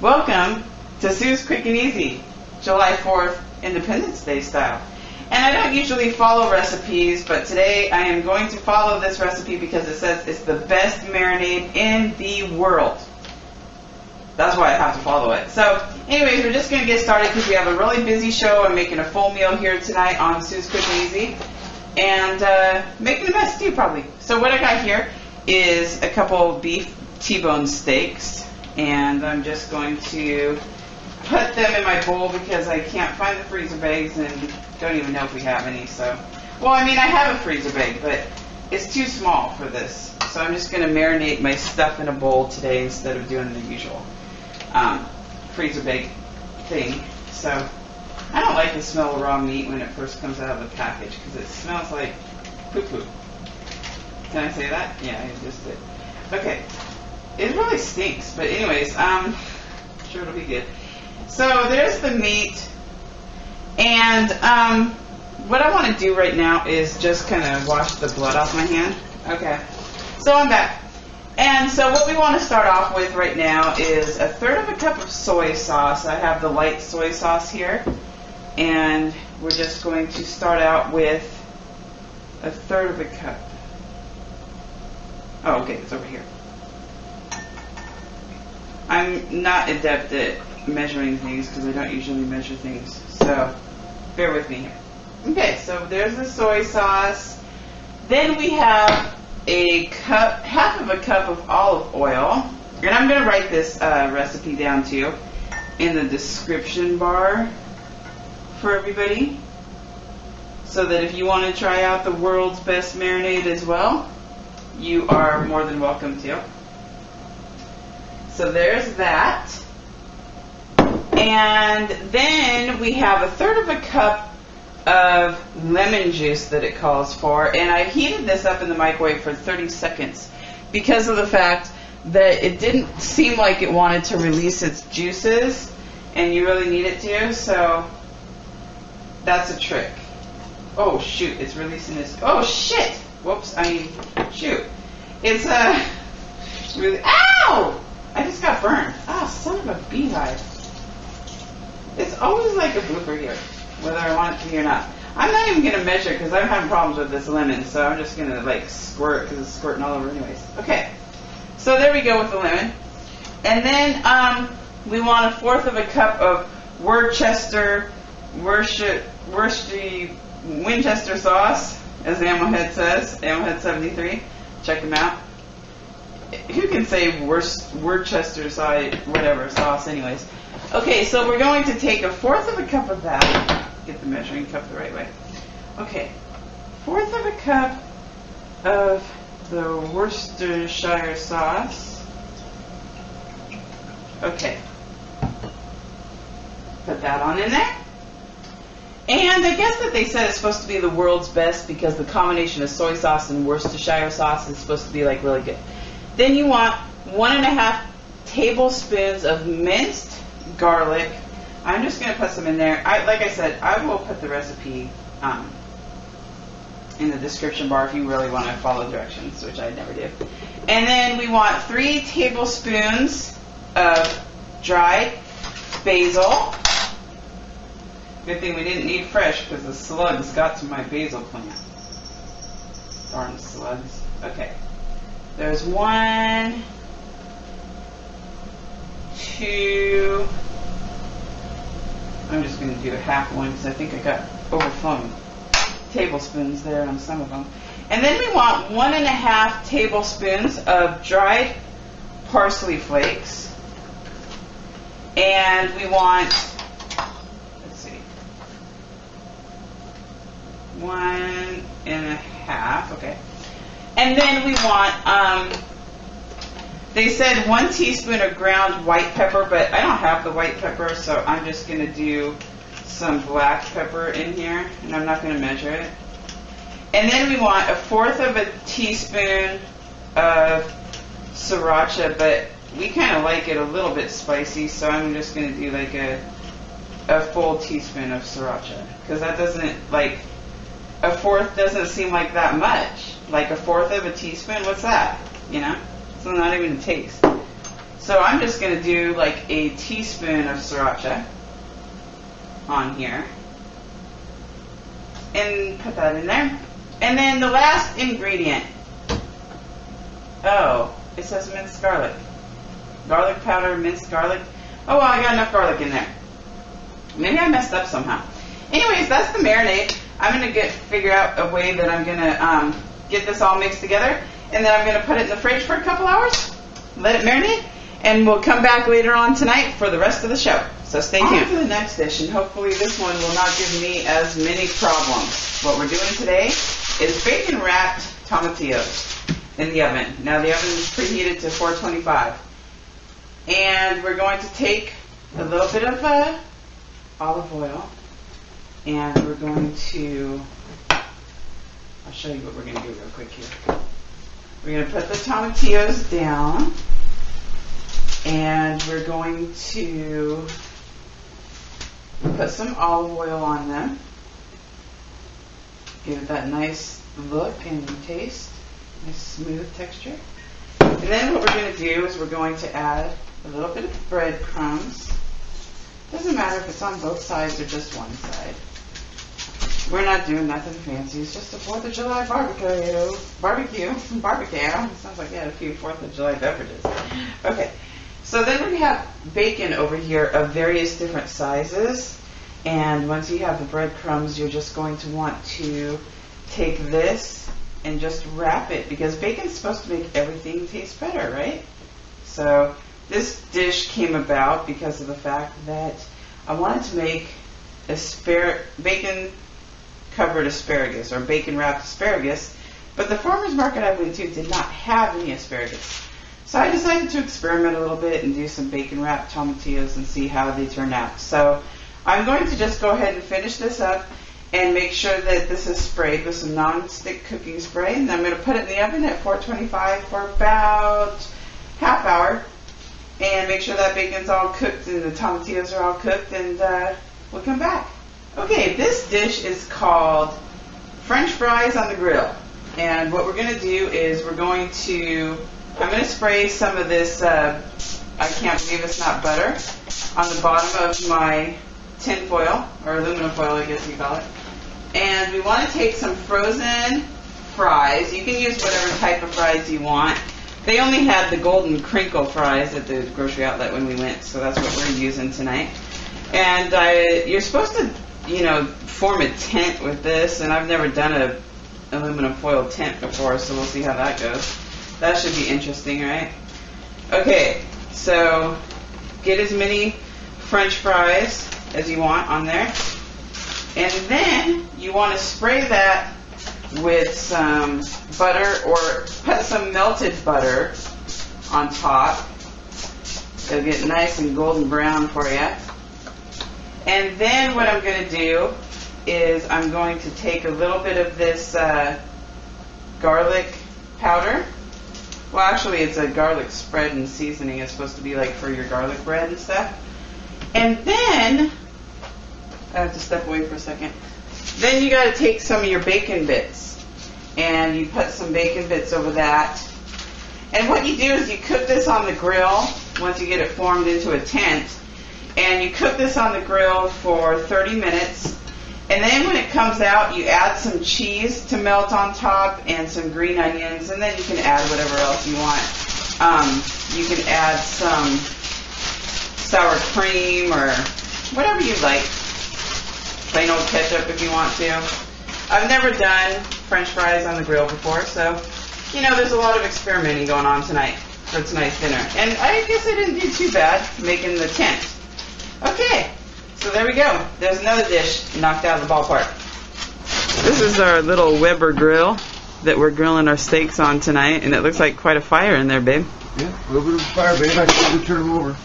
Welcome to Sue's Quick and Easy, July 4th, Independence Day style. And I don't usually follow recipes, but today I am going to follow this recipe because it says it's the best marinade in the world. That's why I have to follow it. So, anyways, we're just going to get started because we have a really busy show. I'm making a full meal here tonight on Sue's Quick and Easy. And making a mess too, probably. So what I got here is a couple beef T-bone steaks. And I'm just going to put them in my bowl because I can't find the freezer bags and don't even know if we have any. So, well, I mean, I have a freezer bag, but it's too small for this. So I'm just going to marinate my stuff in a bowl today instead of doing the usual freezer bag thing. So I don't like the smell of raw meat when it first comes out of the package because it smells like poo-poo. Can I say that? Yeah, I just did. Okay. It really stinks, but anyways, I'm sure it'll be good. So there's the meat, and what I want to do right now is just kind of wash the blood off my hand. Okay, so I'm back. And so what we want to start off with right now is 1/3 of a cup of soy sauce. I have the light soy sauce here, and we're just going to start out with 1/3 of a cup. Oh, okay, it's over here. I'm not adept at measuring things because I don't usually measure things, so bear with me here. Okay, so there's the soy sauce. Then we have half of a cup of olive oil, and I'm going to write this recipe down too in the description bar for everybody, so that if you want to try out the world's best marinade as well, you are more than welcome to. So there's that. And then we have 1/3 of a cup of lemon juice that it calls for. And I heated this up in the microwave for 30 seconds because of the fact that it didn't seem like it wanted to release its juices, and you really need it to. So that's a trick. Oh shoot, it's releasing this. Oh shit! Whoops, I mean, shoot. It's really, ow! I just got burned. Ah, son of a beehive. It's always like a blooper here, whether I want it to be or not. I'm not even going to measure because I'm having problems with this lemon, so I'm just going to like squirt because it's squirting all over anyways. Okay, so there we go with the lemon. And then we want 1/4 of a cup of Worcestershire Winchester sauce, as Ammohead says, Ammohead 73. Check them out. Who can say Worcestershire sauce anyways? Okay, so we're going to take 1/4 of a cup of that. Get the measuring cup the right way. Okay, 1/4 of a cup of the Worcestershire sauce. Okay. Put that on in there. And I guess that they said it's supposed to be the world's best because the combination of soy sauce and Worcestershire sauce is supposed to be like really good. Then you want 1.5 tablespoons of minced garlic. I'm just going to put some in there. Like I said, I will put the recipe in the description bar if you really want to follow directions, which I never do. And then we want 3 tablespoons of dried basil. Good thing we didn't need fresh because the slugs got to my basil plant. Darn slugs. Okay. There's 1, 2, I'm just going to do a half one because I think I got overflowing tablespoons there on some of them. And then we want 1.5 tablespoons of dried parsley flakes. And we want, let's see, 1.5, okay. And then we want, they said 1 teaspoon of ground white pepper, but I don't have the white pepper, so I'm just going to do some black pepper in here, and I'm not going to measure it. And then we want 1/4 of a teaspoon of sriracha, but we kind of like it a little bit spicy, so I'm just going to do like a full teaspoon of sriracha, because that doesn't, like, 1/4 doesn't seem like that much. Like 1/4 of a teaspoon, what's that? You know? So not even a taste. So I'm just going to do like a teaspoon of sriracha on here and put that in there. And then the last ingredient, oh, it says minced garlic. Garlic powder, minced garlic. Oh, well, I got enough garlic in there. Maybe I messed up somehow. Anyways, that's the marinade. I'm going to figure out a way that I'm going to get this all mixed together. And then I'm going to put it in the fridge for a couple hours, let it marinate, and we'll come back later on tonight for the rest of the show. So stay tuned. On to the next dish, and hopefully this one will not give me as many problems. What we're doing today is bacon wrapped tomatillos in the oven. Now the oven is preheated to 425. And we're going to take a little bit of olive oil, and we're going to, I'll show you what we're going to do real quick here. We're going to put the tomatillos down, and we're going to put some olive oil on them. Give it that nice look and taste, nice smooth texture. And then what we're going to do is we're going to add a little bit of breadcrumbs. Doesn't matter if it's on both sides or just one side. We're not doing nothing fancy. It's just a 4th of July barbecue. Sounds like I had a few 4th of July beverages. Okay. So then we have bacon over here of various different sizes. And once you have the breadcrumbs, you're just going to want to take this and just wrap it, because bacon's supposed to make everything taste better, right? So this dish came about because of the fact that I wanted to make bacon covered asparagus or bacon wrapped asparagus, but the farmer's market I went to did not have any asparagus. So I decided to experiment a little bit and do some bacon wrapped tomatillos and see how they turn out. So I'm going to just go ahead and finish this up and make sure that this is sprayed with some non-stick cooking spray, and I'm going to put it in the oven at 425 for about half hour and make sure that bacon's all cooked and the tomatillos are all cooked, and we'll come back. Okay, this dish is called French fries on the grill, and what we're going to do is I'm going to spray some of this, I can't believe it's not butter, on the bottom of my tin foil, or aluminum foil I guess you call it. And we want to take some frozen fries. You can use whatever type of fries you want. They only had the golden crinkle fries at the grocery outlet when we went, so that's what we're using tonight. And you're supposed to, form a tent with this, and I've never done a aluminum foil tent before, so we'll see how that goes. That should be interesting, right? Okay, so get as many French fries as you want on there. And then you want to spray that with some butter, or put some melted butter on top. It'll get nice and golden brown for you. And then what I'm going to do is I'm going to take a little bit of this garlic powder. Well, actually, it's a garlic spread and seasoning. It's supposed to be like for your garlic bread and stuff. And then, I have to step away for a second. Then you got to take some of your bacon bits, and you put some bacon bits over that. And what you do is you cook this on the grill once you get it formed into a tent. And you cook this on the grill for 30 minutes. And then when it comes out, you add some cheese to melt on top and some green onions, and then you can add whatever else you want. You can add some sour cream or whatever you like. Plain old ketchup if you want to. I've never done French fries on the grill before, so there's a lot of experimenting going on tonight for tonight's dinner. And I guess I didn't do too bad making the tent. Okay. So there we go. There's another dish knocked out of the ballpark. This is our little Weber grill that we're grilling our steaks on tonight, and it looks like quite a fire in there, babe. Yeah, a little bit of fire, babe. I can turn them over.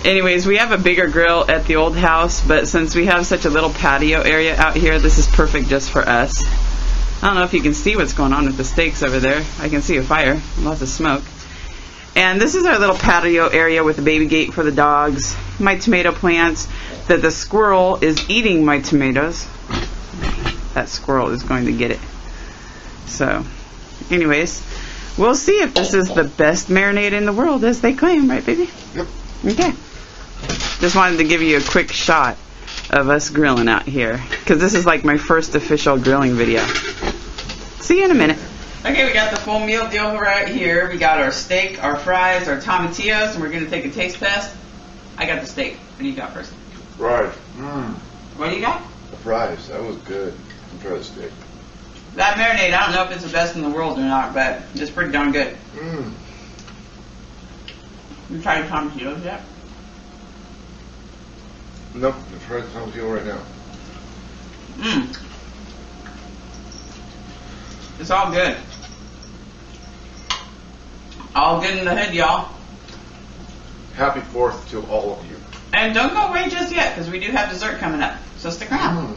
Anyways, we have a bigger grill at the old house, but since we have such a little patio area out here, this is perfect just for us. I don't know if you can see what's going on with the steaks over there. I can see a fire, lots of smoke. And this is our little patio area with a baby gate for the dogs, my tomato plants, that the squirrel is eating my tomatoes. That squirrel is going to get it. So, anyways, we'll see if this is the best marinade in the world, as they claim, right, baby? Yep. Okay. Just wanted to give you a quick shot of us grilling out here, because this is like my first official grilling video. See you in a minute. Okay, we got the full meal deal right here. We got our steak, our fries, our tomatillos, and we're going to take a taste test. I got the steak. What do you got first? Fries. What do you got? The fries. That was good. I'm trying the steak. That marinade, I don't know if it's the best in the world or not, but it's pretty darn good. You tried the tomatillos yet? Nope. I'm trying the tomatillo right now. It's all good. All good in the hood, y'all. Happy 4th to all of you. And don't go away just yet, because we do have dessert coming up. So stick around.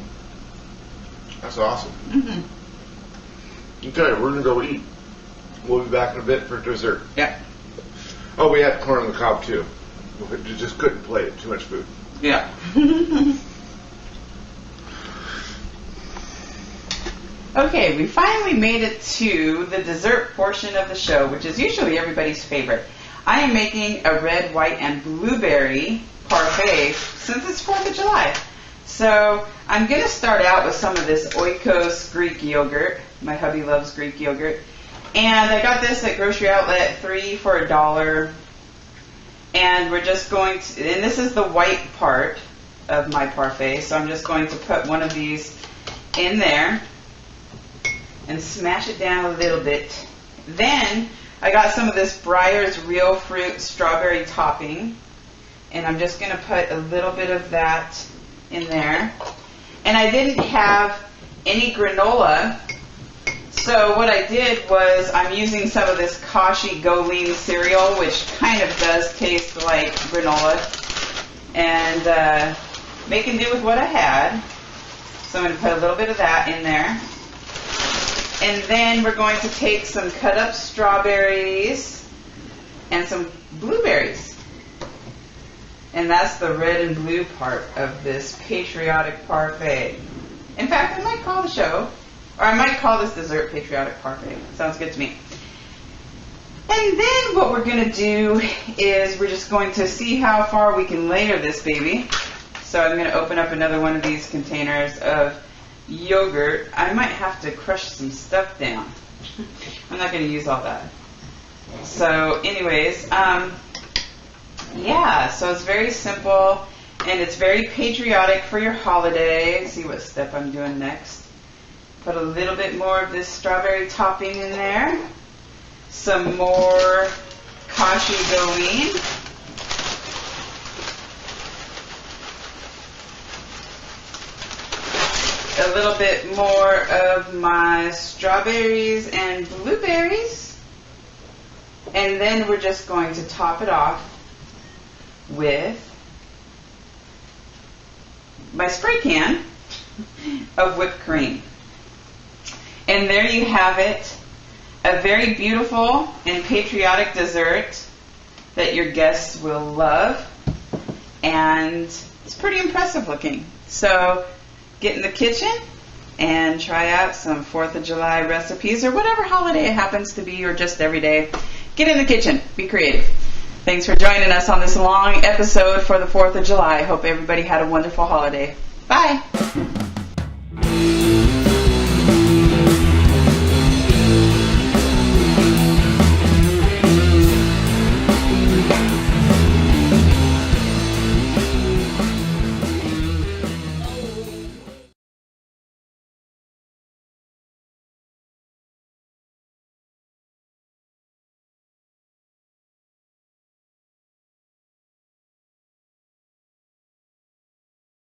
That's awesome. Okay, we're going to go eat. We'll be back in a bit for dessert. Yep. Oh, we had corn on the cob too. We just couldn't play it. Too much food. Yeah. Okay, we finally made it to the dessert portion of the show, which is usually everybody's favorite. I am making a red, white, and blueberry parfait since it's 4th of July. So I'm going to start out with some of this Oikos Greek yogurt. My hubby loves Greek yogurt. And I got this at Grocery Outlet, 3 for $1. And we're just going to, and this is the white part of my parfait, so I'm just going to put one of these in there and smash it down a little bit. Then I got some of this Breyer's Real Fruit strawberry topping, and I'm just going to put a little bit of that in there. And I didn't have any granola, so what I did was I'm using some of this Kashi Go Lean cereal, which kind of does taste like granola, and making do with what I had. So I'm going to put a little bit of that in there. And then we're going to take some cut up strawberries and some blueberries. And that's the red and blue part of this patriotic parfait. In fact, I might call the show, or I might call this dessert patriotic parfait. Sounds good to me. And then what we're going to do is we're just going to see how far we can layer this baby. So I'm going to open up another one of these containers of yogurt. I might have to crush some stuff down. I'm not going to use all that. So anyways, yeah, so it's very simple and it's very patriotic for your holiday. Let's see what step I'm doing next. Put a little bit more of this strawberry topping in there. Some more Kashi Go Lean. A little bit more of my strawberries and blueberries. And then we're just going to top it off with my spray can of whipped cream. And there you have it. A very beautiful and patriotic dessert that your guests will love. And it's pretty impressive looking. So get in the kitchen and try out some 4th of July recipes or whatever holiday it happens to be, or just every day. Get in the kitchen. Be creative. Thanks for joining us on this long episode for the 4th of July. Hope everybody had a wonderful holiday. Bye.